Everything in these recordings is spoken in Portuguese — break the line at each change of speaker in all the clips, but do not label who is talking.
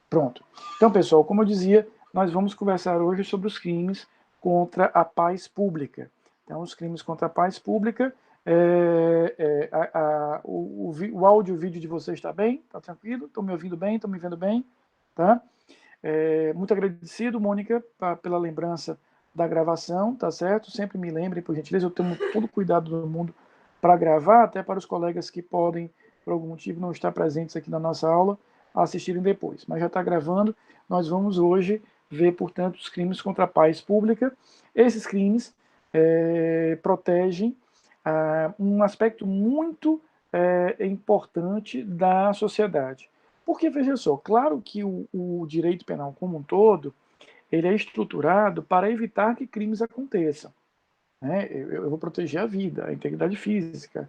Pronto. Então, pessoal, como eu dizia, nós vamos conversar hoje sobre os crimes contra a paz pública. Então, os crimes contra a paz pública, o áudio e o vídeo de vocês está bem? Está tranquilo? Estão me ouvindo bem? Estão me vendo bem? Tá? Muito agradecido, Mônica, pela lembrança da gravação, tá certo? Sempre me lembrem, por gentileza, eu tenho todo o cuidado do mundo para gravar, até para os colegas que podem, por algum motivo, não estar presentes aqui na nossa aula, assistirem depois. Mas já está gravando, nós vamos hoje ver, portanto, os crimes contra a paz pública. Esses crimes protegem um aspecto muito importante da sociedade. Porque, veja só, claro que o direito penal como um todo, ele é estruturado para evitar que crimes aconteçam. Né? Eu vou proteger a vida, a integridade física,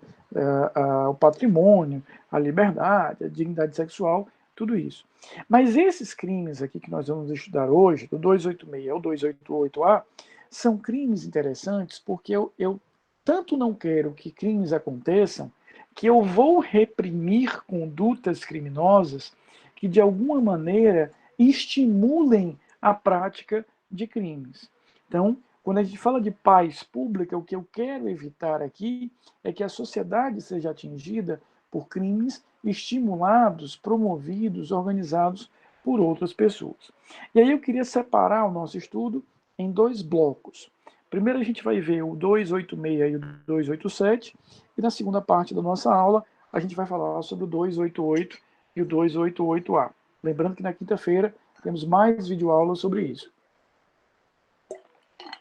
o patrimônio, a liberdade, a dignidade sexual, tudo isso. Mas esses crimes aqui que nós vamos estudar hoje, do 286 ao 288A, são crimes interessantes porque eu tanto não quero que crimes aconteçam, que eu vou reprimir condutas criminosas que, de alguma maneira, estimulem a prática de crimes. Então, quando a gente fala de paz pública, o que eu quero evitar aqui é que a sociedade seja atingida por crimes estimulados, promovidos, organizados por outras pessoas. E aí eu queria separar o nosso estudo em dois blocos. Primeiro a gente vai ver o 286 e o 287, e na segunda parte da nossa aula a gente vai falar sobre o 288 e o 288A. Lembrando que na quinta-feira temos mais videoaulas sobre isso.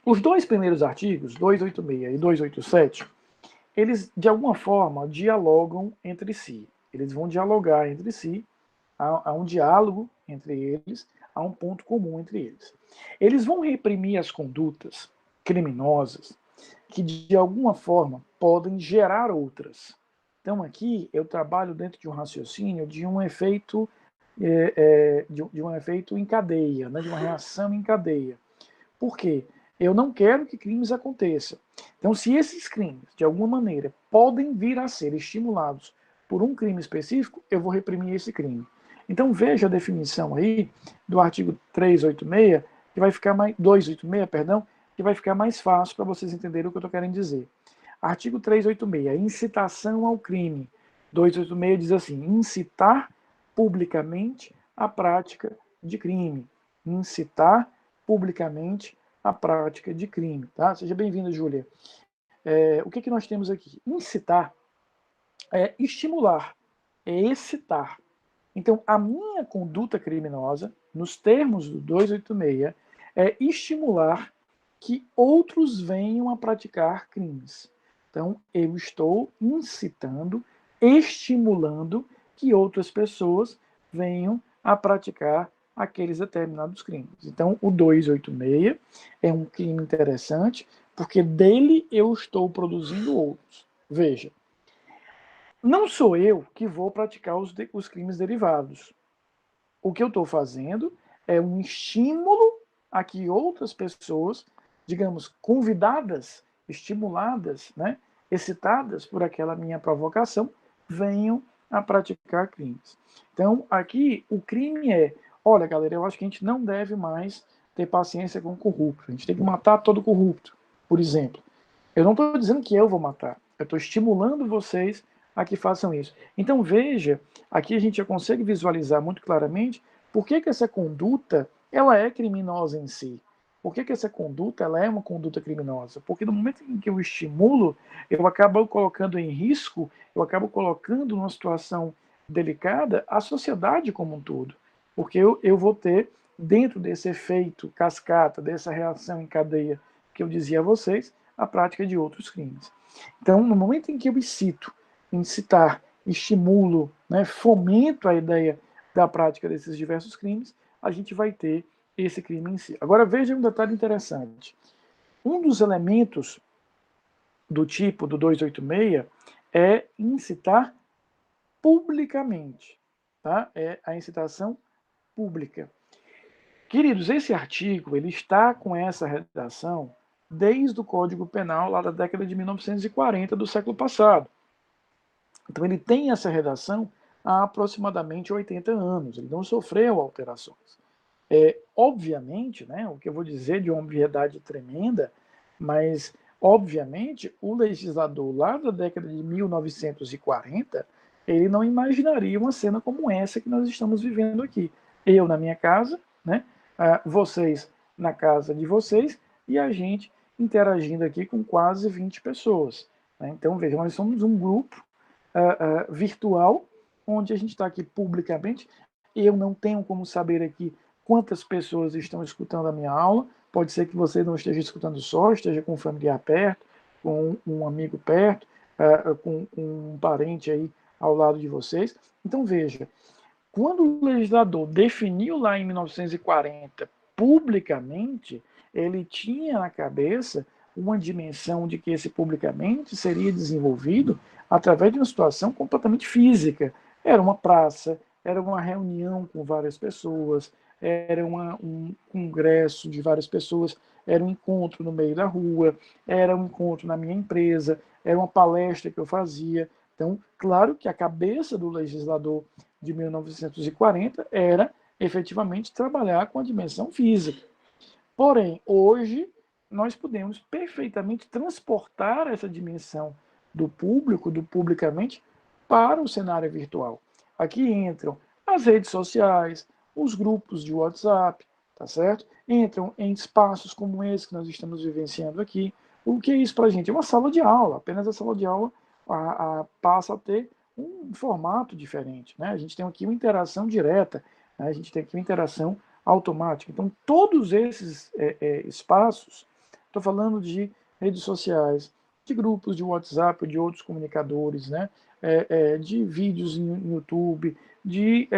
Os dois primeiros artigos, 286 e 287, eles, de alguma forma, dialogam entre si. Eles vão dialogar entre si, há um diálogo entre eles, há um ponto comum entre eles. Eles vão reprimir as condutas criminosas que, de alguma forma, podem gerar outras. Então, aqui, eu trabalho dentro de um raciocínio de um efeito, de um efeito em cadeia, né, de uma reação em cadeia. Por quê? Eu não quero que crimes aconteçam. Então, se esses crimes, de alguma maneira, podem vir a ser estimulados por um crime específico, eu vou reprimir esse crime. Então, veja a definição aí do artigo 386, que vai ficar mais 286, perdão, que vai ficar mais fácil para vocês entenderem o que eu estou querendo dizer. Artigo 386, incitação ao crime. 286 diz assim: incitar publicamente a prática de crime. Incitar publicamente a prática de crime. Tá? Seja bem-vinda, Júlia. O que nós temos aqui? Incitar é estimular, é excitar. Então, a minha conduta criminosa, nos termos do 286, é estimular que outros venham a praticar crimes. Então, eu estou incitando, estimulando que outras pessoas venham a praticar aqueles determinados crimes. Então, o 286 é um crime interessante, porque dele eu estou produzindo outros. Veja, não sou eu que vou praticar os crimes derivados. O que eu estou fazendo é um estímulo a que outras pessoas, digamos, convidadas, estimuladas, né, excitadas por aquela minha provocação, venham a praticar crimes. Então, aqui, o crime é, olha, galera, eu acho que a gente não deve mais ter paciência com o corrupto. A gente tem que matar todo corrupto, por exemplo. Eu não estou dizendo que eu vou matar. Eu estou estimulando vocês a que façam isso. Então, veja, aqui a gente já consegue visualizar muito claramente por que essa conduta ela é criminosa em si. Por que essa conduta ela é uma conduta criminosa? Porque no momento em que eu estimulo, eu acabo colocando em risco, eu acabo colocando numa situação delicada a sociedade como um todo. Porque eu vou ter, dentro desse efeito cascata, dessa reação em cadeia que eu dizia a vocês, a prática de outros crimes. Então, no momento em que eu incitar, estimulo, né, fomento a ideia da prática desses diversos crimes, a gente vai ter esse crime em si. Agora, veja um detalhe interessante. Um dos elementos do tipo do 286 é incitar publicamente. Tá? É a incitação pública. Queridos, esse artigo ele está com essa redação desde o Código Penal lá da década de 1940 do século passado. Então ele tem essa redação há aproximadamente 80 anos, ele não sofreu alterações. Obviamente, né, o que eu vou dizer de uma obviedade tremenda, mas, obviamente, o legislador lá da década de 1940, ele não imaginaria uma cena como essa que nós estamos vivendo aqui. Eu na minha casa, né, vocês na casa de vocês, e a gente interagindo aqui com quase 20 pessoas. Né? Então, vejam, nós somos um grupo virtual, onde a gente está aqui publicamente. Eu não tenho como saber aqui quantas pessoas estão escutando a minha aula. Pode ser que você não esteja escutando só, esteja com um familiar perto, com um amigo perto, com um parente aí ao lado de vocês. Então, veja, quando o legislador definiu lá em 1940 publicamente, ele tinha na cabeça uma dimensão de que esse publicamente seria desenvolvido através de uma situação completamente física. Era uma praça, era uma reunião com várias pessoas, era um congresso de várias pessoas, era um encontro no meio da rua, era um encontro na minha empresa, era uma palestra que eu fazia. Então, claro que a cabeça do legislador de 1940 era efetivamente trabalhar com a dimensão física. Porém, hoje, nós podemos perfeitamente transportar essa dimensão do público, do publicamente, para o cenário virtual. Aqui entram as redes sociais, os grupos de WhatsApp, tá certo? Entram em espaços como esse que nós estamos vivenciando aqui. O que é isso para a gente? É uma sala de aula, apenas a sala de aula passa a ter um formato diferente. Né? A gente tem aqui uma interação direta, né? A gente tem aqui uma interação automática. Então, todos esses espaços, estou falando de redes sociais, de grupos de WhatsApp, de outros comunicadores, né? De vídeos em YouTube, de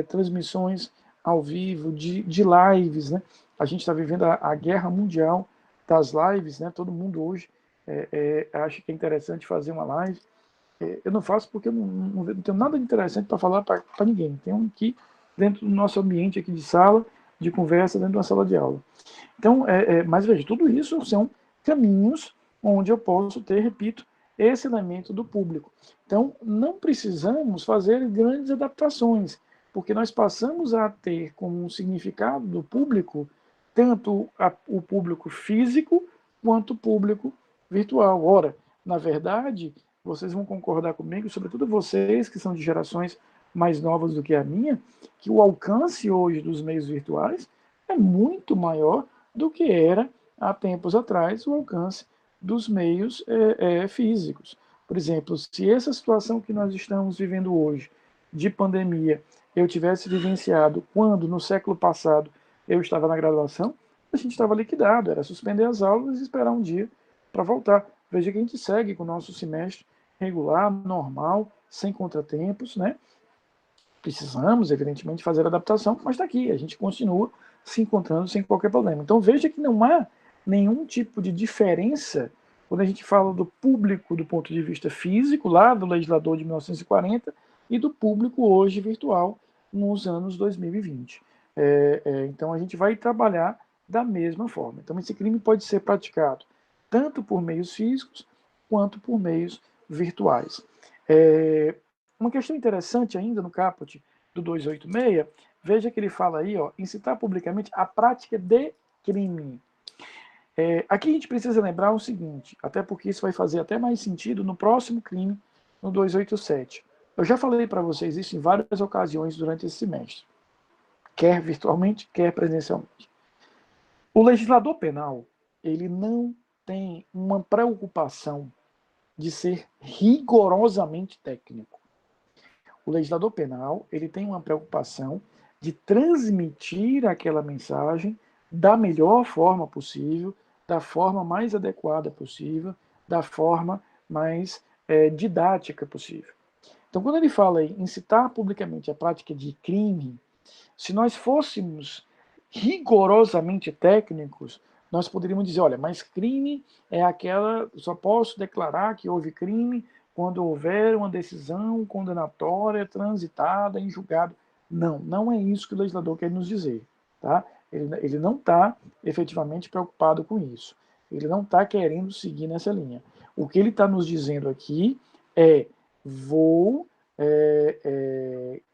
transmissões ao vivo, de lives, né? A gente está vivendo a guerra mundial das lives, né? Todo mundo hoje acha que é interessante fazer uma live. Eu não faço porque eu não tenho nada de interessante para falar para ninguém. Tem um aqui dentro do nosso ambiente aqui de sala, de conversa, dentro de uma sala de aula. Então, mas veja, tudo isso são caminhos onde eu posso ter, repito, esse elemento do público. Então, não precisamos fazer grandes adaptações, porque nós passamos a ter como um significado do público tanto o público físico quanto o público virtual. Ora, na verdade, vocês vão concordar comigo, sobretudo vocês que são de gerações mais novas do que a minha, que o alcance hoje dos meios virtuais é muito maior do que era há tempos atrás o alcance dos meios físicos. Por exemplo, se essa situação que nós estamos vivendo hoje, de pandemia, eu tivesse vivenciado quando, no século passado, eu estava na graduação, a gente estava liquidado, era suspender as aulas e esperar um dia para voltar. Veja que a gente segue com o nosso semestre regular, normal, sem contratempos, né? Precisamos, evidentemente, fazer adaptação, mas está aqui, a gente continua se encontrando sem qualquer problema. Então veja que não há nenhum tipo de diferença quando a gente fala do público do ponto de vista físico, lá do legislador de 1940, e do público hoje virtual nos anos 2020. Então a gente vai trabalhar da mesma forma. Então esse crime pode ser praticado tanto por meios físicos quanto por meios virtuais. Uma questão interessante ainda no caput do 286, veja que ele fala aí, ó, incitar publicamente a prática de crime. Aqui a gente precisa lembrar o seguinte, até porque isso vai fazer até mais sentido no próximo crime, no 287. Eu já falei para vocês isso em várias ocasiões durante esse semestre, quer virtualmente, quer presencialmente. O legislador penal, ele não tem uma preocupação de ser rigorosamente técnico. O legislador penal, ele tem uma preocupação de transmitir aquela mensagem da melhor forma possível, da forma mais adequada possível, da forma mais didática possível. Então, quando ele fala em incitar publicamente a prática de crime, se nós fôssemos rigorosamente técnicos, nós poderíamos dizer, olha, mas crime é aquela, só posso declarar que houve crime quando houver uma decisão condenatória transitada em julgado. Não, não é isso que o legislador quer nos dizer. Tá? Ele não está efetivamente preocupado com isso. Ele não está querendo seguir nessa linha. O que ele está nos dizendo aqui é: vou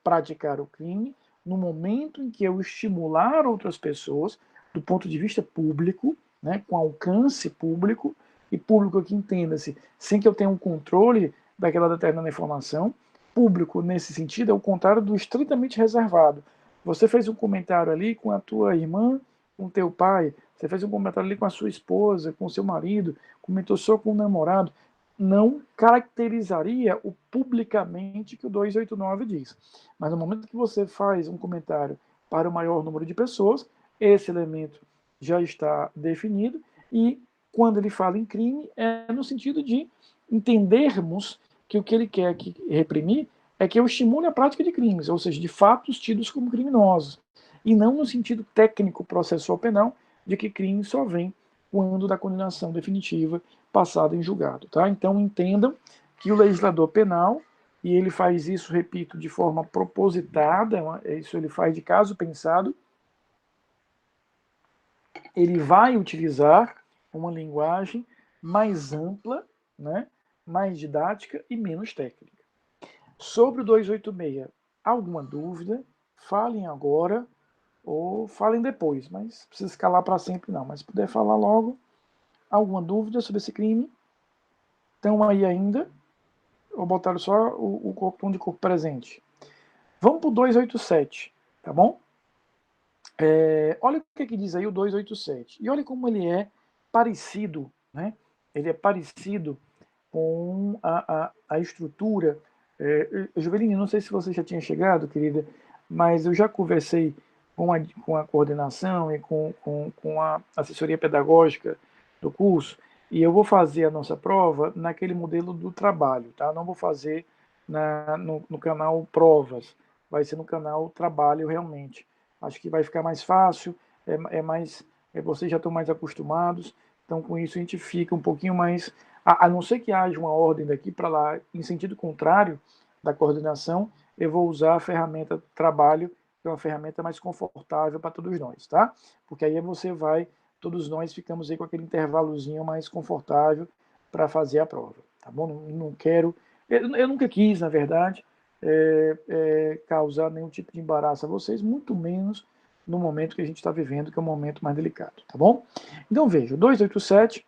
praticar o crime no momento em que eu estimular outras pessoas do ponto de vista público, né, com alcance público, e público que entenda-se, sem que eu tenha um controle daquela determinada informação. Público, nesse sentido, é o contrário do estritamente reservado. Você fez um comentário ali com a tua irmã, com o teu pai, você fez um comentário ali com a sua esposa, com o seu marido, comentou só com o namorado, não caracterizaria o publicamente que o 289 diz. Mas no momento que você faz um comentário para o maior número de pessoas, esse elemento já está definido, e quando ele fala em crime, é no sentido de entendermos que o que ele quer reprimir é que eu estimule a prática de crimes, ou seja, de fatos tidos como criminosos, e não no sentido técnico processual penal de que crime só vem quando da condenação definitiva passada em julgado. Tá? Então entendam que o legislador penal, e ele faz isso, repito, de forma propositada, isso ele faz de caso pensado, ele vai utilizar uma linguagem mais ampla, né, mais didática e menos técnica. Sobre o 286, alguma dúvida? Falem agora ou falem depois, mas não precisa escalar para sempre não, mas se puder falar logo. Alguma dúvida sobre esse crime? Estão aí ainda? Ou botaram só o tom de corpo presente? Vamos para o 287, tá bom? Olha o que diz aí o 287. E olha como ele é parecido, né? Ele é parecido com a estrutura. Juveline, não sei se você já tinha chegado, querida, mas eu já conversei com a coordenação e com a assessoria pedagógica do curso, e eu vou fazer a nossa prova naquele modelo do trabalho, tá? Não vou fazer no canal Provas, vai ser no canal Trabalho realmente. Acho que vai ficar mais fácil, vocês já estão mais acostumados, então com isso a gente fica um pouquinho mais, a não ser que haja uma ordem daqui para lá em sentido contrário da coordenação, eu vou usar a ferramenta Trabalho, que é uma ferramenta mais confortável para todos nós, tá? Porque aí todos nós ficamos aí com aquele intervalozinho mais confortável para fazer a prova, tá bom? Não quero, eu nunca quis, na verdade, causar nenhum tipo de embaraço a vocês, muito menos no momento que a gente está vivendo, que é um momento mais delicado, tá bom? Então veja, o 287,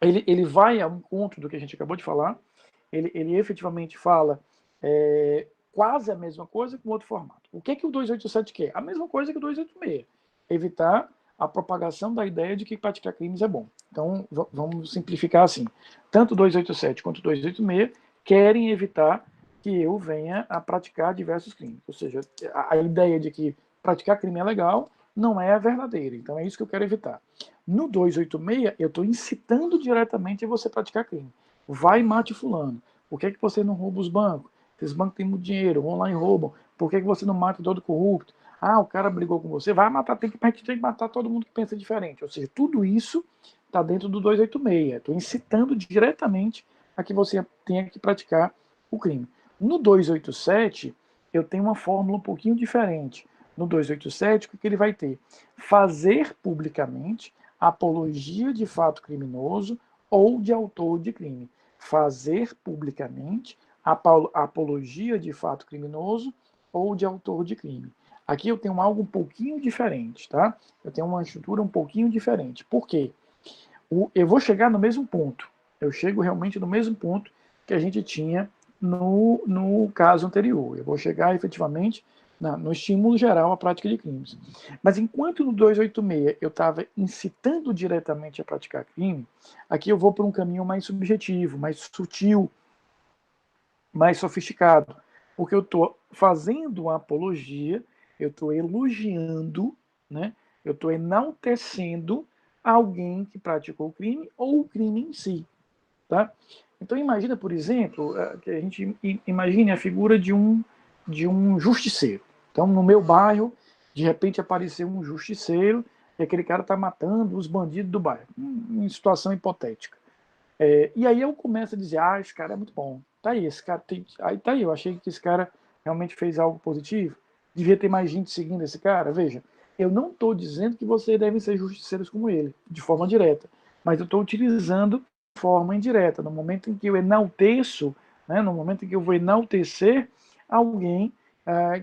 ele vai ao encontro do que a gente acabou de falar, ele efetivamente fala quase a mesma coisa com outro formato. O que o 287 quer? A mesma coisa que o 286, evitar a propagação da ideia de que praticar crimes é bom. Então, vamos simplificar assim. Tanto o 287 quanto o 286 querem evitar que eu venha a praticar diversos crimes. Ou seja, a ideia de que praticar crime é legal não é a verdadeira. Então, é isso que eu quero evitar. No 286, eu estou incitando diretamente a você praticar crime. Vai e mate fulano. Por que você não rouba os bancos? Esses bancos têm muito dinheiro, vão lá e roubam. Por que você não mata todo corrupto? Ah, o cara brigou com você, vai matar, a gente tem que matar todo mundo que pensa diferente. Ou seja, tudo isso está dentro do 286. Estou incitando diretamente a que você tenha que praticar o crime. No 287, eu tenho uma fórmula um pouquinho diferente. No 287, o que ele vai ter? Fazer publicamente apologia de fato criminoso ou de autor de crime. Fazer publicamente apologia de fato criminoso ou de autor de crime. Aqui eu tenho algo um pouquinho diferente, tá? Eu tenho uma estrutura um pouquinho diferente. Por quê? Eu vou chegar no mesmo ponto. Eu chego realmente no mesmo ponto que a gente tinha no caso anterior. Eu vou chegar efetivamente no estímulo geral à prática de crimes. Mas enquanto no 286 eu estava incitando diretamente a praticar crime, aqui eu vou por um caminho mais subjetivo, mais sutil, mais sofisticado. Porque eu estou fazendo uma apologia, eu estou elogiando, né? Eu estou enaltecendo alguém que praticou o crime ou o crime em si. Tá? Então imagina, por exemplo, que a gente imagine a figura de um justiceiro. Então no meu bairro, de repente apareceu um justiceiro e aquele cara está matando os bandidos do bairro, em situação hipotética. E aí eu começo a dizer, esse cara é muito bom. Tá aí, esse cara aí tá aí, eu achei que esse cara realmente fez algo positivo. Devia ter mais gente seguindo esse cara. Veja, eu não estou dizendo que vocês devem ser justiceiros como ele, de forma direta, mas eu estou utilizando de forma indireta. No momento em que eu enalteço né, no momento em que eu vou enaltecer alguém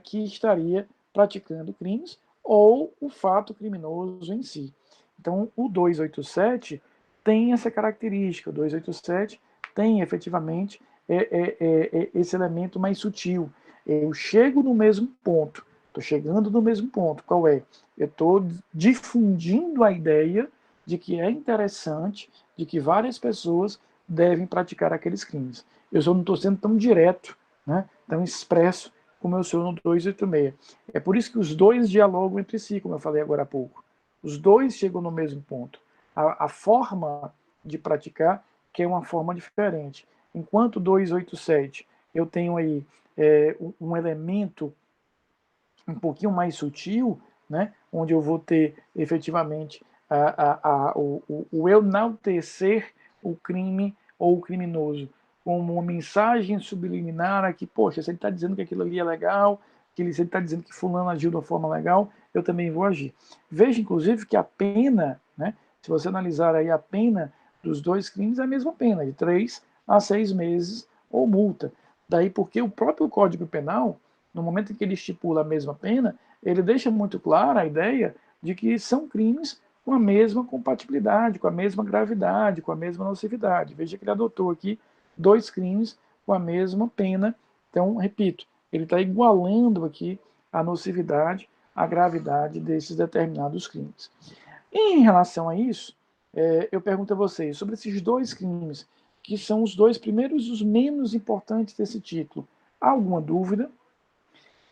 que estaria praticando crimes ou o fato criminoso em si. Então, o 287 tem essa característica, o 287 tem efetivamente esse elemento mais sutil. Eu chego no mesmo ponto, estou chegando no mesmo ponto. Qual é? Eu estou difundindo a ideia de que é interessante, de que várias pessoas devem praticar aqueles crimes. Eu só não estou sendo tão direto, né, tão expresso como eu sou no 286. É por isso que os dois dialogam entre si, como eu falei agora há pouco. Os dois chegam no mesmo ponto. A forma de praticar que é uma forma diferente. Enquanto 287 eu tenho aí um elemento um pouquinho mais sutil, né, onde eu vou ter efetivamente o enaltecer o crime ou o criminoso como uma mensagem subliminar aqui, poxa, se ele está dizendo que aquilo ali é legal, se ele está dizendo que fulano agiu de uma forma legal, eu também vou agir. Veja, inclusive, que a pena, né, se você analisar aí a pena dos dois crimes, é a mesma pena, de 3 a 6 meses ou multa. Daí porque o próprio Código Penal, no momento em que ele estipula a mesma pena, ele deixa muito clara a ideia de que são crimes com a mesma compatibilidade, com a mesma gravidade, com a mesma nocividade. Veja que ele adotou aqui 2 crimes com a mesma pena. Então, repito, ele está igualando aqui a nocividade, a gravidade desses determinados crimes. E em relação a isso, eu pergunto a vocês sobre esses 2 crimes, que são os 2 primeiros e os menos importantes desse título. Há alguma dúvida?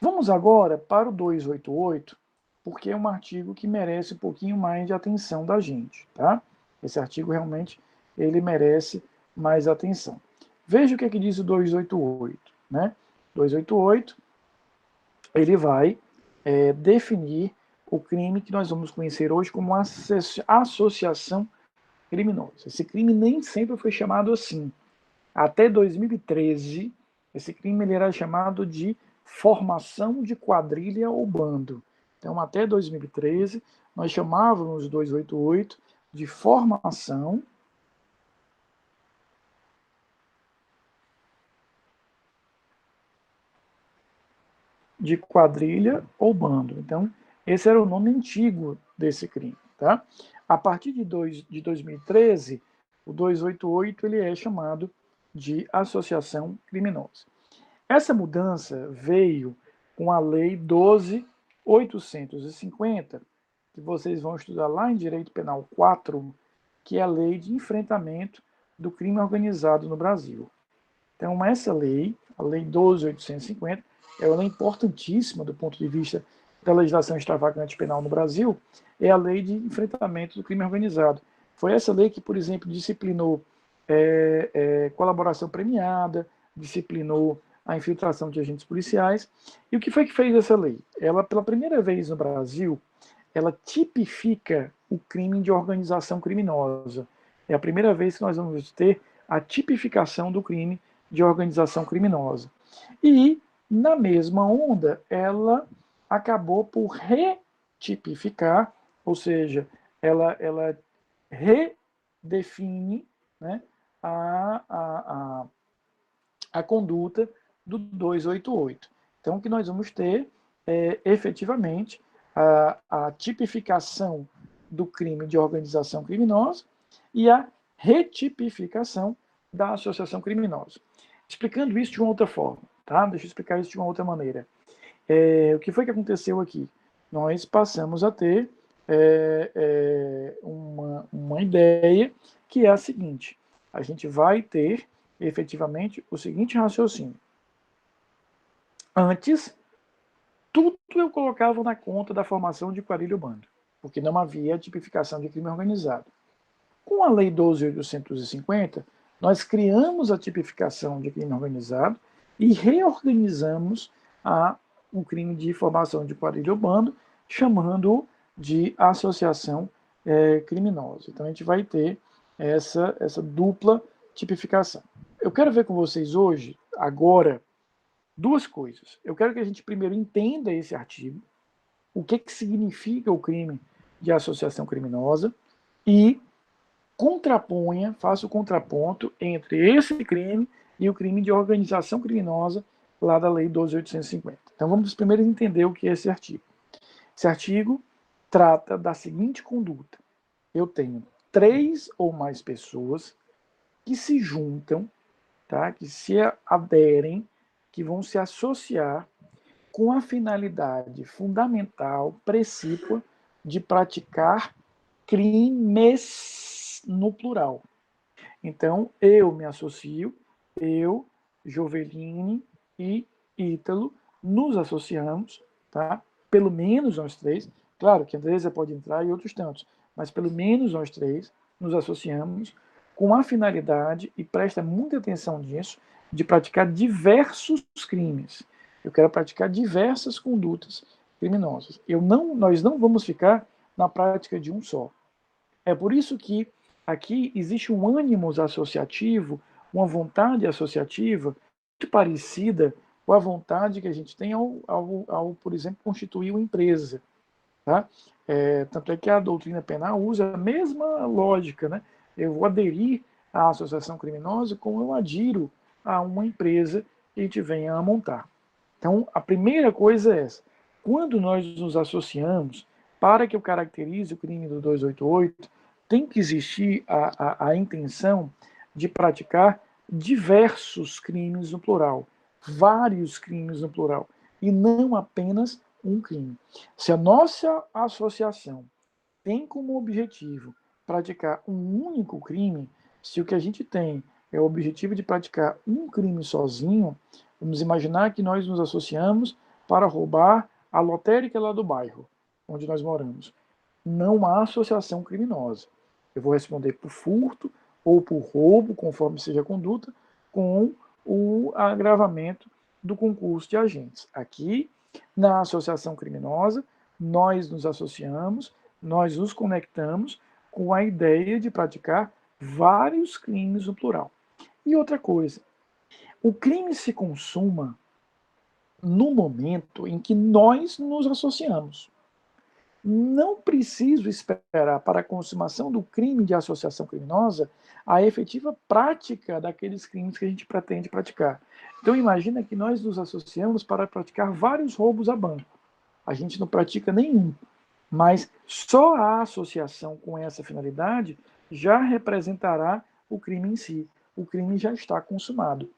Vamos agora para o 288, porque é um artigo que merece um pouquinho mais de atenção da gente, tá? Esse artigo realmente ele merece mais atenção. Veja o que, é que diz o 288, né? 288, ele vai definir o crime que nós vamos conhecer hoje como associação criminosa. Esse crime nem sempre foi chamado assim. Até 2013, esse crime ele era chamado de formação de quadrilha ou bando. Então, até 2013, nós chamávamos 288 de formação de quadrilha ou bando. Então, esse era o nome antigo desse crime. Tá? A partir de 2013, o 288 ele é chamado de associação criminosa. Essa mudança veio com a Lei 12.850, que vocês vão estudar lá em Direito Penal 4, que é a Lei de Enfrentamento do Crime Organizado no Brasil. Então, essa lei, a Lei 12.850, é uma lei importantíssima do ponto de vista da legislação extravagante penal no Brasil, é a Lei de Enfrentamento do Crime Organizado. Foi essa lei que, por exemplo, disciplinou colaboração premiada, disciplinou a infiltração de agentes policiais. E o que foi que fez essa lei? Ela, pela primeira vez no Brasil, ela tipifica o crime de organização criminosa. É a primeira vez que nós vamos ter a tipificação do crime de organização criminosa. E, na mesma onda, ela acabou por retipificar, ou seja, ela redefine, né, a conduta do 288. Então, o que nós vamos ter é, efetivamente, a tipificação do crime de organização criminosa e a retipificação da associação criminosa. Explicando isso de uma outra forma, tá? Deixa eu explicar isso de uma outra maneira. O que foi que aconteceu aqui? Nós passamos a ter uma ideia que é a seguinte: a gente vai ter efetivamente o seguinte raciocínio. Antes, tudo eu colocava na conta da formação de quadrilha ou bando, porque não havia tipificação de crime organizado. Com a Lei 12.850, nós criamos a tipificação de crime organizado e reorganizamos o crime de formação de quadrilha ou bando, chamando-o de associação criminosa. Então, a gente vai ter essa dupla tipificação. Eu quero ver com vocês hoje, agora, 2 coisas. Eu quero que a gente primeiro entenda esse artigo, o que significa o crime de associação criminosa e faça o contraponto entre esse crime e o crime de organização criminosa, lá da Lei 12.850. Então vamos primeiro entender o que é esse artigo. Esse artigo trata da seguinte conduta. Eu tenho 3 ou mais pessoas que se juntam, tá? Que se aderem, que vão se associar com a finalidade fundamental, precípua, de praticar crimes no plural. Então, eu me associo, eu, Joveline e Ítalo, nos associamos, tá? Pelo menos nós 3, claro que a Andresa pode entrar e outros tantos, mas pelo menos nós 3 nos associamos com a finalidade, e presta muita atenção nisso, de praticar diversos crimes. Eu quero praticar diversas condutas criminosas. Nós não vamos ficar na prática de um só. É por isso que aqui existe um ânimos associativo, uma vontade associativa muito parecida com a vontade que a gente tem ao por exemplo, constituir uma empresa. Tá? Tanto é que a doutrina penal usa a mesma lógica. Né? Eu vou aderir à associação criminosa como eu adiro a uma empresa que a gente venha a montar. Então, a primeira coisa é essa. Quando nós nos associamos, para que eu caracterize o crime do 288, tem que existir a intenção de praticar diversos crimes no plural, vários crimes no plural, e não apenas um crime. Se a nossa associação tem como objetivo praticar um único crime, se o que a gente tem é o objetivo de praticar um crime sozinho, vamos imaginar que nós nos associamos para roubar a lotérica lá do bairro, onde nós moramos. Não há associação criminosa. Eu vou responder por furto ou por roubo, conforme seja a conduta, com o agravamento do concurso de agentes. Aqui, na associação criminosa, nós nos associamos, nós nos conectamos com a ideia de praticar vários crimes no plural. E outra coisa, o crime se consuma no momento em que nós nos associamos. Não preciso esperar para a consumação do crime de associação criminosa a efetiva prática daqueles crimes que a gente pretende praticar. Então imagina que nós nos associamos para praticar vários roubos a banco. A gente não pratica nenhum, mas só a associação com essa finalidade já representará o crime em si. O crime já está consumado.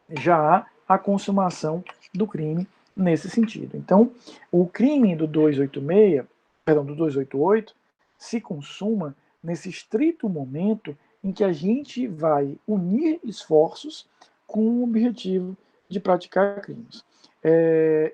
Já há a consumação do crime nesse sentido. Então, o crime do 286, perdão, do 288, se consuma nesse estrito momento em que a gente vai unir esforços com o objetivo de praticar crimes.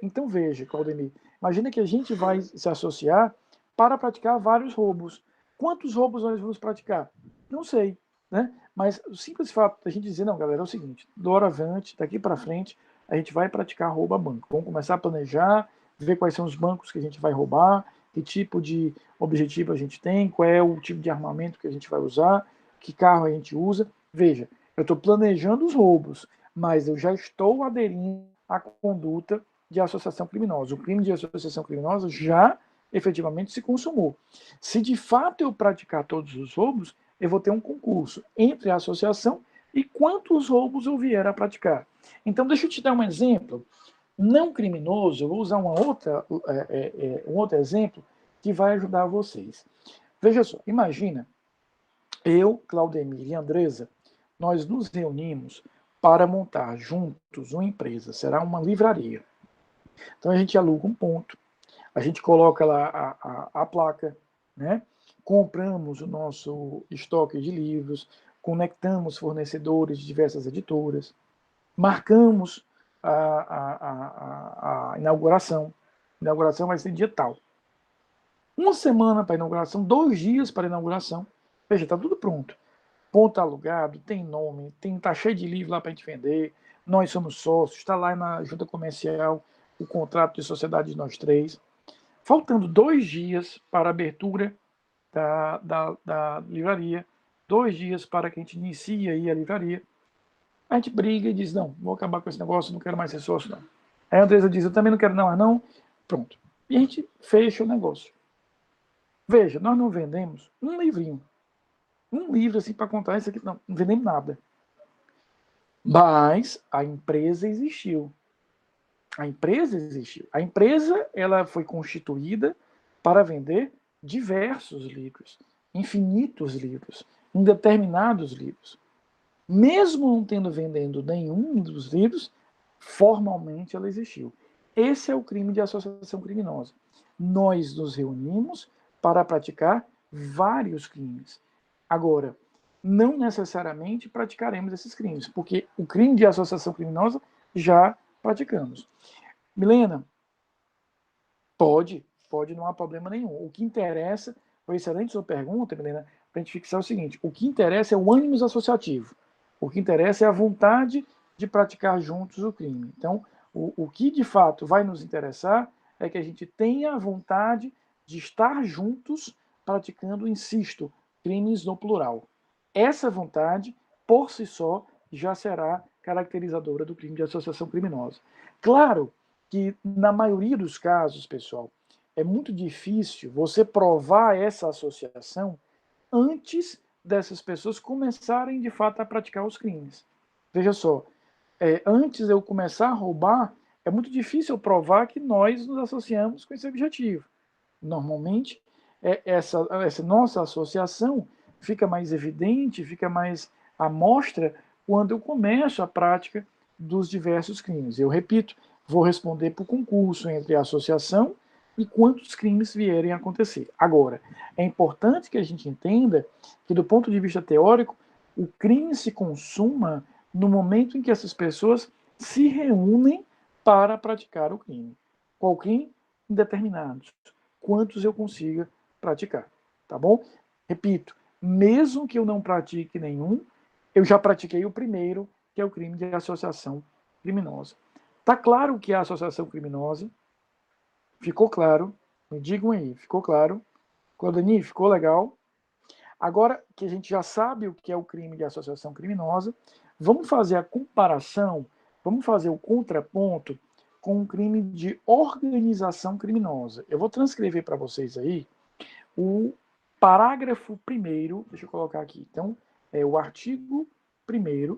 Então, veja, Claudemir, imagina que a gente vai se associar para praticar vários roubos. Quantos roubos nós vamos praticar? Não sei, né? Mas o simples fato da gente dizer, não, galera, é o seguinte, doravante, daqui para frente, a gente vai praticar roubo a banco. Vamos começar a planejar, ver quais são os bancos que a gente vai roubar, que tipo de objetivo a gente tem, qual é o tipo de armamento que a gente vai usar, que carro a gente usa. Veja, eu estou planejando os roubos, mas eu já estou aderindo à conduta de associação criminosa. O crime de associação criminosa já efetivamente se consumou. Se de fato eu praticar todos os roubos, eu vou ter um concurso entre a associação e quantos roubos eu vier a praticar. Então, deixa eu te dar um exemplo não criminoso, eu vou usar um outro exemplo que vai ajudar vocês. Veja só, imagina, eu, Claudemir e Andresa, nós nos reunimos para montar juntos uma empresa, será uma livraria. Então, a gente aluga um ponto, a gente coloca lá a placa, né? Compramos o nosso estoque de livros, conectamos fornecedores de diversas editoras, marcamos a inauguração. A inauguração vai ser dia tal. Uma semana para a inauguração, 2 dias para a inauguração. Veja, está tudo pronto. Ponto alugado, tem nome, tá cheio de livro lá para a gente vender, nós somos sócios, está lá na junta comercial o contrato de sociedade de nós 3. Faltando 2 dias para a abertura da livraria, 2 dias para que a gente inicie aí a livraria, a gente briga e diz, não, vou acabar com esse negócio, não quero mais ser sócio, não. Aí a Andresa diz, eu também não quero não, pronto. E a gente fecha o negócio. Veja, nós não vendemos um livrinho. um livro assim para contar isso aqui, não vendemos nada. Mas a empresa existiu. A empresa existiu. A empresa ela foi constituída para vender diversos livros, infinitos livros, indeterminados livros. Mesmo não tendo vendendo nenhum dos livros, formalmente ela existiu. Esse é o crime de associação criminosa. Nós nos reunimos para praticar vários crimes. Agora, não necessariamente praticaremos esses crimes, porque o crime de associação criminosa já praticamos. Milena, pode, não há problema nenhum. O que interessa, foi excelente sua pergunta, Milena, para a gente fixar o seguinte: o que interessa é o ânimo associativo. O que interessa é a vontade de praticar juntos o crime. Então, o que de fato vai nos interessar é que a gente tenha a vontade de estar juntos praticando, insisto, crimes no plural. Essa vontade, por si só, já será caracterizadora do crime de associação criminosa. Claro que, na maioria dos casos, pessoal, é muito difícil você provar essa associação antes dessas pessoas começarem, de fato, a praticar os crimes. Veja só, antes de eu começar a roubar, é muito difícil provar que nós nos associamos com esse objetivo. Normalmente, essa nossa associação fica mais evidente, fica mais à mostra quando eu começo a prática dos diversos crimes. Eu repito, vou responder por concurso entre a associação e quantos crimes vierem a acontecer. Agora, é importante que a gente entenda que, do ponto de vista teórico, o crime se consuma no momento em que essas pessoas se reúnem para praticar o crime. Qual crime? Indeterminados. Quantos eu consiga praticar, tá bom? Repito, mesmo que eu não pratique nenhum, eu já pratiquei o primeiro, que é o crime de associação criminosa. Tá claro que a associação criminosa? Ficou claro? Me digam aí, ficou claro? Clodeni, ficou legal? Agora que a gente já sabe o que é o crime de associação criminosa, vamos fazer a comparação, vamos fazer o contraponto com o crime de organização criminosa. Eu vou transcrever para vocês aí o parágrafo 1º, deixa eu colocar aqui. Então, é o artigo 1º,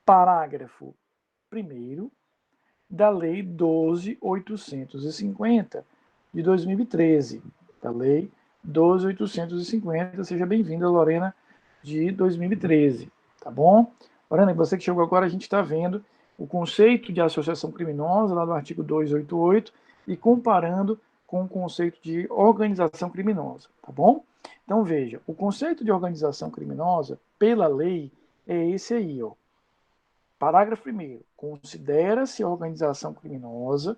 parágrafo 1º da Lei 12.850 de 2013, da Lei 12.850. Seja bem-vinda, Lorena, de 2013, tá bom? Lorena, você que chegou agora, a gente está vendo o conceito de associação criminosa lá do artigo 288 e comparando com o conceito de organização criminosa, tá bom? Então veja, o conceito de organização criminosa, pela lei, é esse aí, ó. Parágrafo 1º. Considera-se organização criminosa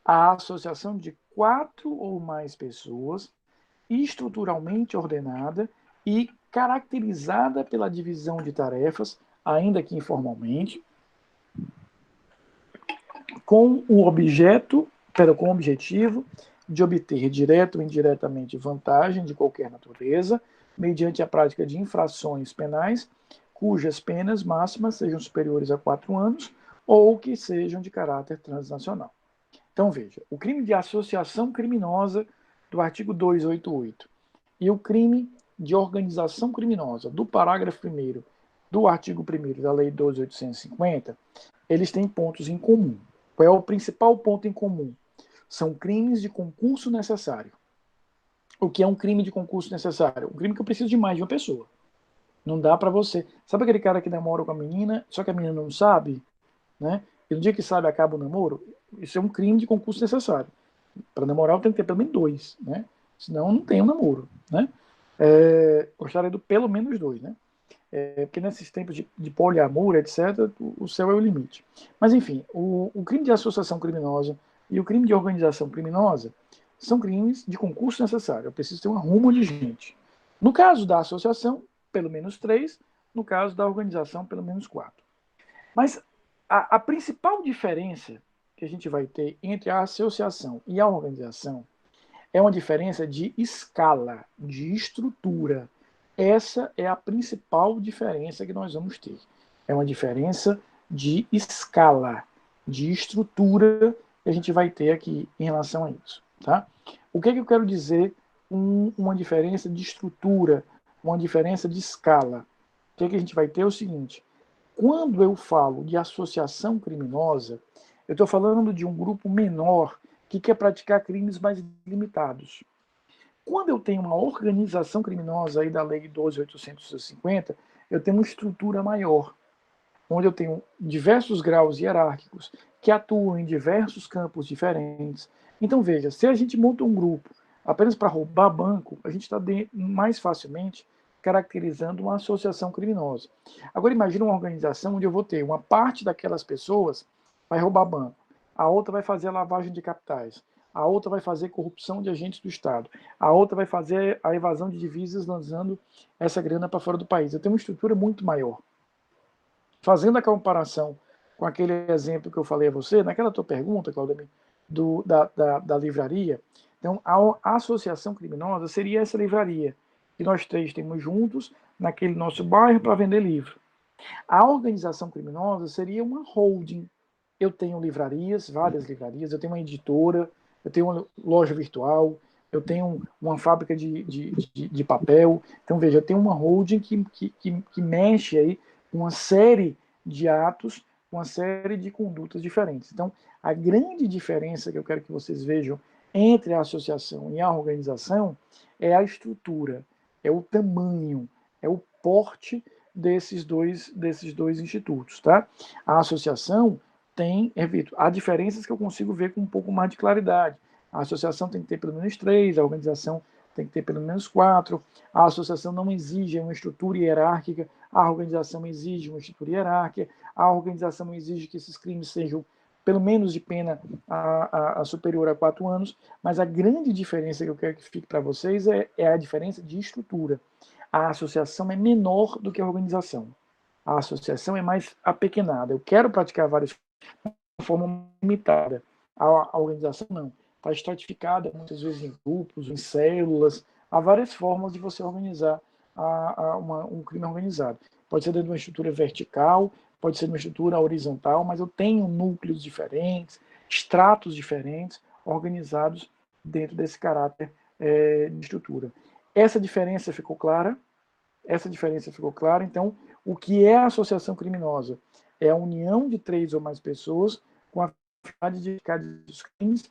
a associação de 4 ou mais pessoas estruturalmente ordenada e caracterizada pela divisão de tarefas, ainda que informalmente, com o objetivo de obter direta ou indiretamente vantagem de qualquer natureza, mediante a prática de infrações penais, cujas penas máximas sejam superiores a 4 anos ou que sejam de caráter transnacional. Então, veja, o crime de associação criminosa do artigo 288 e o crime de organização criminosa do parágrafo 1º do artigo 1º da Lei 12.850, eles têm pontos em comum. Qual é o principal ponto em comum? São crimes de concurso necessário. O que é um crime de concurso necessário? Um crime que eu preciso de mais de uma pessoa. Não dá para você. Sabe aquele cara que namora com a menina, só que a menina não sabe, né? E no dia que sabe acaba o namoro? Isso é um crime de concurso necessário. Para namorar eu tenho que ter pelo menos 2, né? Senão não tem um namoro, né? Gostaria do pelo menos 2, né? Porque nesses tempos de poliamor, etc., o céu é o limite. Mas, enfim, o crime de associação criminosa e o crime de organização criminosa são crimes de concurso necessário. Eu preciso ter um arrumo de gente. No caso da associação, pelo menos 3. No caso da organização, pelo menos 4. Mas a principal diferença que a gente vai ter entre a associação e a organização é uma diferença de escala, de estrutura. Essa é a principal diferença que nós vamos ter. É uma diferença de escala, de estrutura que a gente vai ter aqui em relação a isso. Tá? O que eu quero dizer uma diferença de estrutura, uma diferença de escala. O que a gente vai ter é o seguinte: quando eu falo de associação criminosa, eu estou falando de um grupo menor que quer praticar crimes mais limitados. Quando eu tenho uma organização criminosa aí da Lei 12.850, eu tenho uma estrutura maior, onde eu tenho diversos graus hierárquicos que atuam em diversos campos diferentes. Então, veja, se a gente monta um grupo apenas para roubar banco, a gente está mais facilmente caracterizando uma associação criminosa. Agora, imagine uma organização onde eu vou ter uma parte daquelas pessoas vai roubar banco, a outra vai fazer a lavagem de capitais, a outra vai fazer corrupção de agentes do Estado, a outra vai fazer a evasão de divisas lançando essa grana para fora do país. Eu tenho uma estrutura muito maior. Fazendo a comparação com aquele exemplo que eu falei a você, naquela tua pergunta, Claudemir, da livraria, então a associação criminosa seria essa livraria, que nós três temos juntos naquele nosso bairro para vender livro. A organização criminosa seria uma holding. Eu tenho livrarias, várias livrarias, eu tenho uma editora, eu tenho uma loja virtual, eu tenho uma fábrica de papel. Então, veja, eu tenho uma holding que mexe aí com uma série de atos, uma série de condutas diferentes. Então, a grande diferença que eu quero que vocês vejam entre a associação e a organização é a estrutura, é o tamanho, é o porte desses dois institutos. Tá? A associação tem, repito, há diferenças que eu consigo ver com um pouco mais de claridade. A associação tem que ter pelo menos 3, a organização tem que ter pelo menos 4, a associação não exige uma estrutura hierárquica, a organização exige uma estrutura hierárquica, a organização exige que esses crimes sejam pelo menos de pena a superior a 4 anos, mas a grande diferença que eu quero que fique para vocês é a diferença de estrutura. A associação é menor do que a organização. A associação é mais apequenada. Eu quero praticar várias de forma limitada. A organização não. Está estratificada, muitas vezes em grupos, em células. Há várias formas de você organizar um crime organizado. Pode ser dentro de uma estrutura vertical, pode ser numa estrutura horizontal, mas eu tenho núcleos diferentes, estratos diferentes, organizados dentro desse caráter de estrutura. Essa diferença ficou clara? Essa diferença ficou clara. Então, o que é a associação criminosa? É a união de 3 ou mais pessoas com a finalidade de praticar os crimes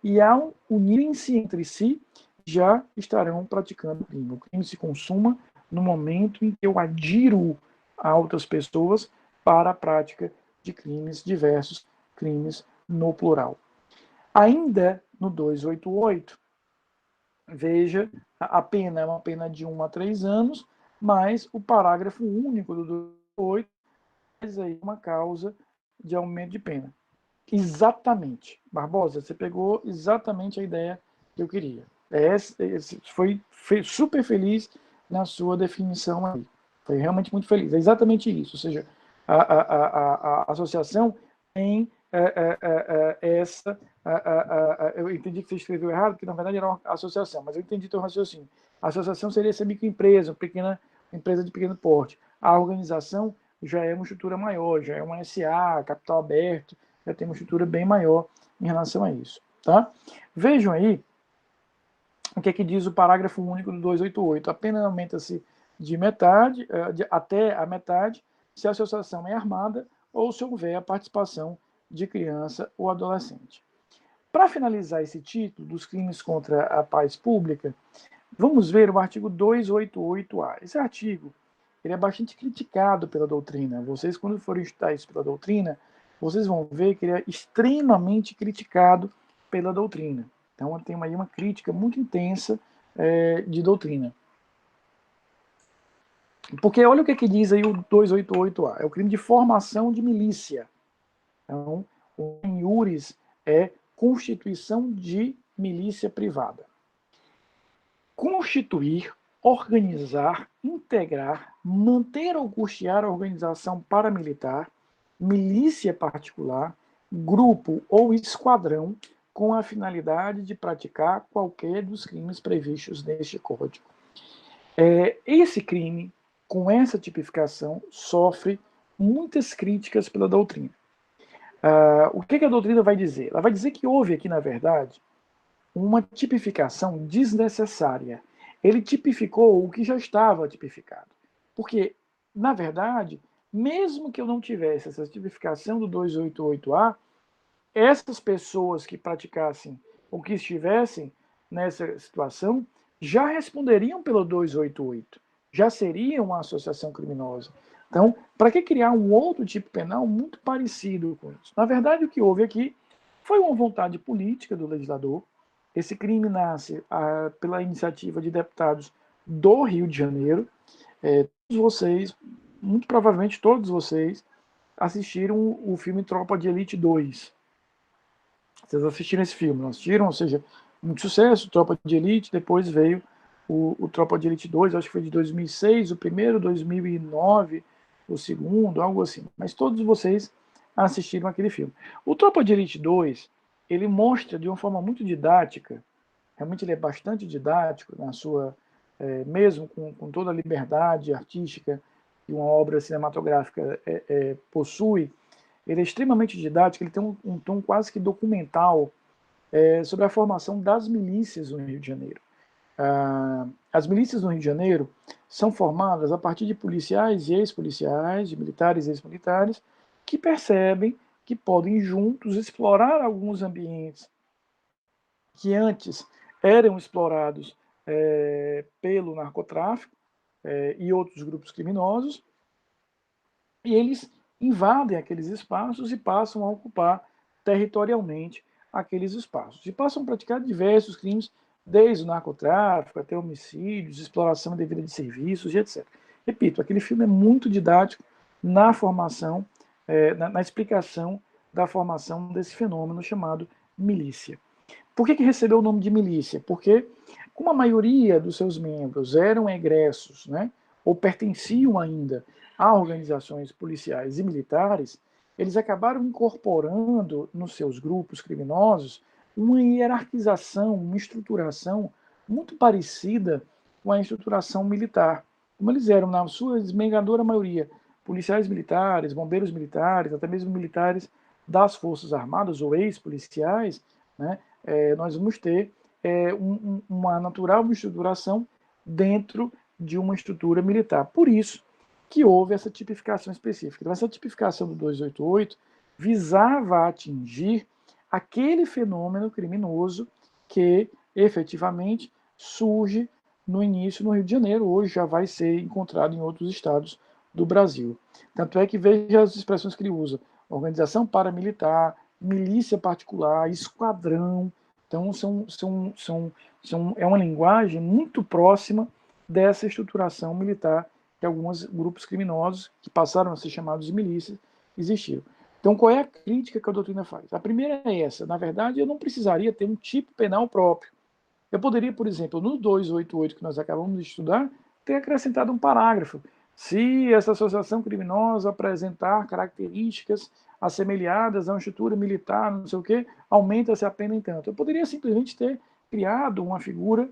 e, ao unirem-se entre si, já estarão praticando o crime. O crime se consuma no momento em que eu adiro a outras pessoas para a prática de crimes diversos, crimes no plural. Ainda no 288, veja, a pena é uma pena de 1 a 3 anos, mas o parágrafo único do 288 faz aí uma causa de aumento de pena. Exatamente. Barbosa, você pegou exatamente a ideia que eu queria. Foi super feliz na sua definição aí. Foi realmente muito feliz. É exatamente isso. Ou seja, a associação tem essa. Eu entendi que você escreveu errado, porque na verdade era uma associação, mas eu entendi teu raciocínio. A associação seria essa microempresa, uma pequena empresa de pequeno porte. A organização já é uma estrutura maior, já é uma SA, capital aberto, já tem uma estrutura bem maior em relação a isso. Tá? Vejam aí o que é que diz o parágrafo único do 288. A pena aumenta-se de metade, até a metade, se a associação é armada ou se houver a participação de criança ou adolescente. Para finalizar esse título dos crimes contra a paz pública, vamos ver o artigo 288-A. Esse artigo ele é bastante criticado pela doutrina. Vocês, quando forem estudar isso pela doutrina, vocês vão ver que ele é extremamente criticado pela doutrina. Então, tem aí uma crítica muito intensa de doutrina. Porque olha o que diz aí o 288-A. É o crime de formação de milícia. Então, o iuris é constituição de milícia privada. Constituir, organizar, integrar, manter ou custear a organização paramilitar, milícia particular, grupo ou esquadrão com a finalidade de praticar qualquer dos crimes previstos neste Código. Esse crime, com essa tipificação, sofre muitas críticas pela doutrina. O que a doutrina vai dizer? Ela vai dizer que houve aqui, na verdade, uma tipificação desnecessária. Ele tipificou o que já estava tipificado. Porque, na verdade, mesmo que eu não tivesse essa tipificação do 288A, essas pessoas que praticassem ou que estivessem nessa situação já responderiam pelo 288, já seriam uma associação criminosa. Então, para que criar um outro tipo penal muito parecido com isso? Na verdade, o que houve aqui foi uma vontade política do legislador. Esse crime nasce pela iniciativa de deputados do Rio de Janeiro. Todos vocês, muito provavelmente todos vocês, assistiram o filme Tropa de Elite 2. Vocês assistiram esse filme, não assistiram? Ou seja, muito sucesso, Tropa de Elite, depois veio o Tropa de Elite 2, acho que foi de 2006, o primeiro, 2009, o segundo, algo assim. Mas todos vocês assistiram aquele filme. O Tropa de Elite 2, ele mostra de uma forma muito didática, realmente ele é bastante didático na sua, mesmo com toda a liberdade artística que uma obra cinematográfica possui, ele é extremamente didático, ele tem um tom quase que documental sobre a formação das milícias no Rio de Janeiro. As milícias no Rio de Janeiro são formadas a partir de policiais e ex-policiais, de militares e ex-militares, que percebem que podem juntos explorar alguns ambientes que antes eram explorados pelo narcotráfico e outros grupos criminosos, e eles invadem aqueles espaços e passam a ocupar territorialmente aqueles espaços. E passam a praticar diversos crimes, desde o narcotráfico até homicídios, exploração indevida de serviços e etc. Repito, aquele filme é muito didático na formação, na explicação da formação desse fenômeno chamado milícia. Por que recebeu o nome de milícia? Porque, como a maioria dos seus membros eram egressos, né, ou pertenciam ainda a organizações policiais e militares, eles acabaram incorporando nos seus grupos criminosos uma hierarquização, uma estruturação muito parecida com a estruturação militar. Como eles eram, na sua esmagadora maioria, policiais militares, bombeiros militares, até mesmo militares das Forças Armadas ou ex-policiais, né, nós vamos ter uma natural estruturação dentro de uma estrutura militar. Por isso que houve essa tipificação específica. Então, essa tipificação do 288 visava atingir aquele fenômeno criminoso que efetivamente surge no início no Rio de Janeiro, hoje já vai ser encontrado em outros estados do Brasil. Tanto é que veja as expressões que ele usa: organização paramilitar, milícia particular, esquadrão. Então, é uma linguagem muito próxima dessa estruturação militar que alguns grupos criminosos, que passaram a ser chamados de milícias, existiram. Então, qual é a crítica que a doutrina faz? A primeira é essa: na verdade, eu não precisaria ter um tipo penal próprio. Eu poderia, por exemplo, no 288 que nós acabamos de estudar, ter acrescentado um parágrafo. Se essa associação criminosa apresentar características assemelhadas a uma estrutura militar, não sei o quê, aumenta-se a pena em tanto. Eu poderia simplesmente ter criado uma figura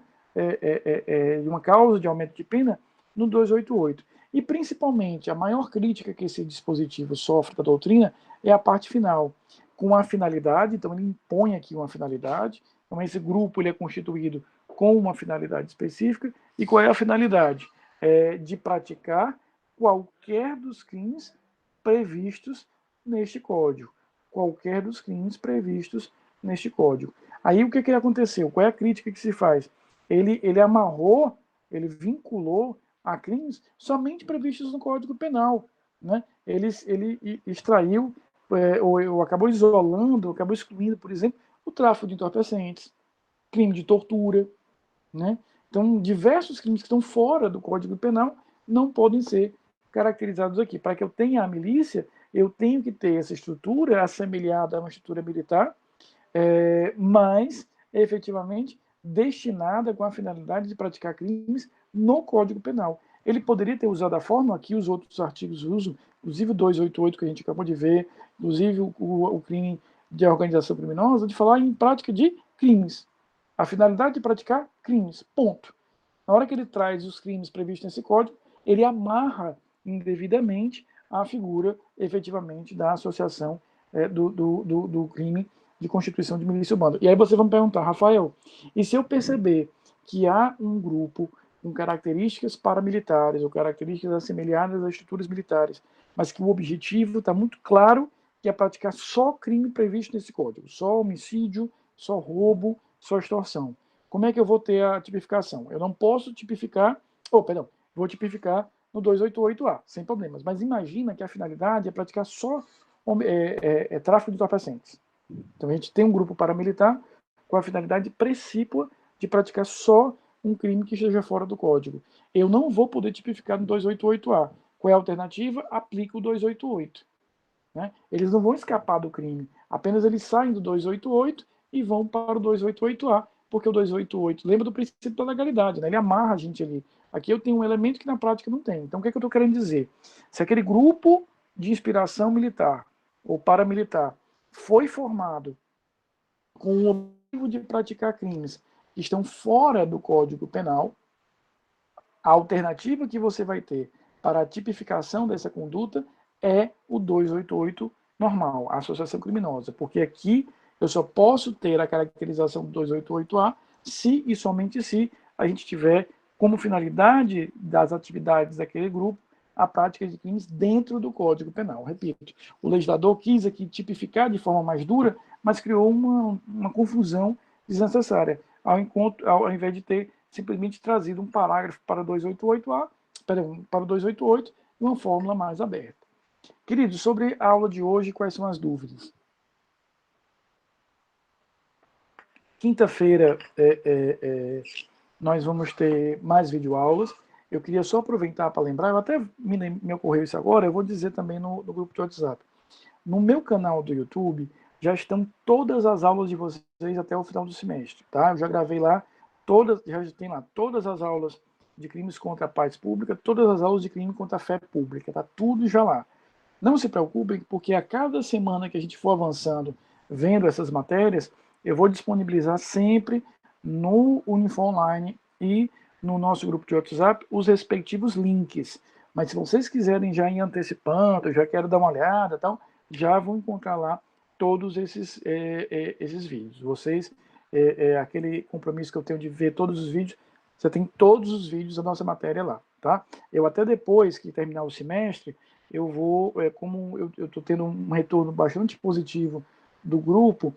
de uma causa de aumento de pena no 288. E, principalmente, a maior crítica que esse dispositivo sofre da doutrina é a parte final, com a finalidade. Então, ele impõe aqui uma finalidade. Então, esse grupo ele é constituído com uma finalidade específica. E qual é a finalidade? De praticar qualquer dos crimes previstos neste código. Qualquer dos crimes previstos neste código. Aí, o que aconteceu? Qual é a crítica que se faz? Ele amarrou, ele vinculou a crimes somente previstos no Código Penal. Né? Ele extraiu, ou acabou isolando, acabou excluindo, por exemplo, o tráfico de entorpecentes, crime de tortura. Né? Então, diversos crimes que estão fora do Código Penal não podem ser caracterizados aqui. Para que eu tenha a milícia, eu tenho que ter essa estrutura assemelhada a uma estrutura militar, mas, efetivamente, destinada com a finalidade de praticar crimes no Código Penal. Ele poderia ter usado a forma que os outros artigos usam, inclusive o 288 que a gente acabou de ver, inclusive o crime de organização criminosa, de falar em prática de crimes. A finalidade de praticar crimes, ponto. Na hora que ele traz os crimes previstos nesse código, ele amarra indevidamente a figura, efetivamente, da associação do crime de constituição de milícia urbana. E aí você vai me perguntar, Rafael, e se eu perceber que há um grupo com características paramilitares ou características assemelhadas às estruturas militares, mas que o objetivo está muito claro, que é praticar só crime previsto nesse código, só homicídio, só roubo, só extorsão. Como é que eu vou ter a tipificação? Eu não posso tipificar, vou tipificar no 288A, sem problemas. Mas imagina que a finalidade é praticar só tráfico de entorpecentes. Então a gente tem um grupo paramilitar com a finalidade precípua de praticar só um crime que esteja fora do código. Eu não vou poder tipificar no 288A. Qual é a alternativa? Aplica o 288. Né? Eles não vão escapar do crime, apenas eles saem do 288 e vão para o 288A, porque o 288 lembra do princípio da legalidade, né? Ele amarra a gente ali. Aqui eu tenho um elemento que na prática não tem. Então o que é que eu estou querendo dizer? Se aquele grupo de inspiração militar ou paramilitar foi formado com o objetivo de praticar crimes que estão fora do Código Penal, a alternativa que você vai ter para a tipificação dessa conduta é o 288 normal, a associação criminosa, porque aqui eu só posso ter a caracterização do 288A se e somente se a gente tiver como finalidade das atividades daquele grupo a prática de crimes dentro do Código Penal. Repito, o legislador quis aqui tipificar de forma mais dura, mas criou uma confusão desnecessária, ao invés de ter simplesmente trazido um parágrafo para 288A, para o 288 e uma fórmula mais aberta. Queridos, sobre a aula de hoje, quais são as dúvidas? Quinta-feira nós vamos ter mais videoaulas. Eu queria só aproveitar para lembrar, eu até me ocorreu isso agora, eu vou dizer também no grupo de WhatsApp. No meu canal do YouTube já estão todas as aulas de vocês até o final do semestre, tá? Eu já gravei lá, já tem lá todas as aulas de crimes contra a paz pública, todas as aulas de crime contra a fé pública, tá tudo já lá. Não se preocupem, porque a cada semana que a gente for avançando, vendo essas matérias, eu vou disponibilizar sempre no Unifor Online e no nosso grupo de WhatsApp os respectivos links. Mas se vocês quiserem já ir antecipando, já quero dar uma olhada, tal, já vão encontrar lá todos esses vídeos. Vocês, aquele compromisso que eu tenho de ver todos os vídeos, você tem todos os vídeos da nossa matéria lá, tá? Eu até depois que terminar o semestre, eu vou, como eu estou tendo um retorno bastante positivo do grupo,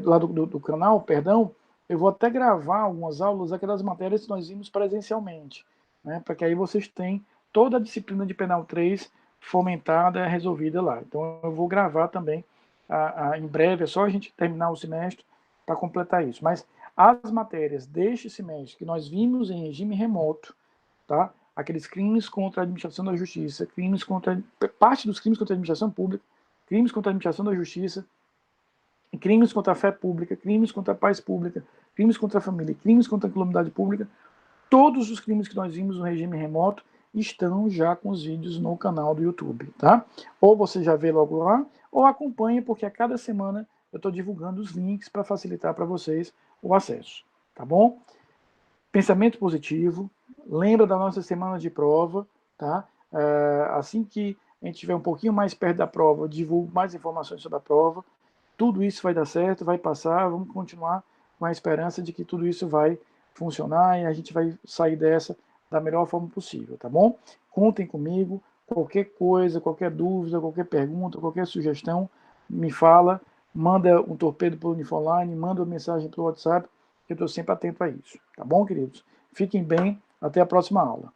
lá do canal, perdão, eu vou até gravar algumas aulas daquelas matérias que nós vimos presencialmente, né, para que aí vocês tenham toda a disciplina de Penal 3 fomentada, resolvida lá. Então eu vou gravar também em breve, é só a gente terminar o semestre para completar isso. Mas as matérias deste semestre que nós vimos em regime remoto, tá? Aqueles crimes contra a administração da justiça, parte dos crimes contra a administração pública, crimes contra a administração da justiça, crimes contra a fé pública, crimes contra a paz pública, crimes contra a família, crimes contra a calamidade pública, todos os crimes que nós vimos no regime remoto estão já com os vídeos no canal do YouTube, tá? Ou você já vê logo lá, ou acompanha, porque a cada semana eu estou divulgando os links para facilitar para vocês o acesso, tá bom? Pensamento positivo, lembra da nossa semana de prova, tá? Assim que a gente estiver um pouquinho mais perto da prova, eu divulgo mais informações sobre a prova. Tudo isso vai dar certo, vai passar, vamos continuar com a esperança de que tudo isso vai funcionar e a gente vai sair dessa da melhor forma possível, tá bom? Contem comigo, qualquer coisa, qualquer dúvida, qualquer pergunta, qualquer sugestão, me fala, manda um torpedo pelo Uniforline, manda uma mensagem pelo WhatsApp, que eu estou sempre atento a isso, tá bom, queridos? Fiquem bem, até a próxima aula.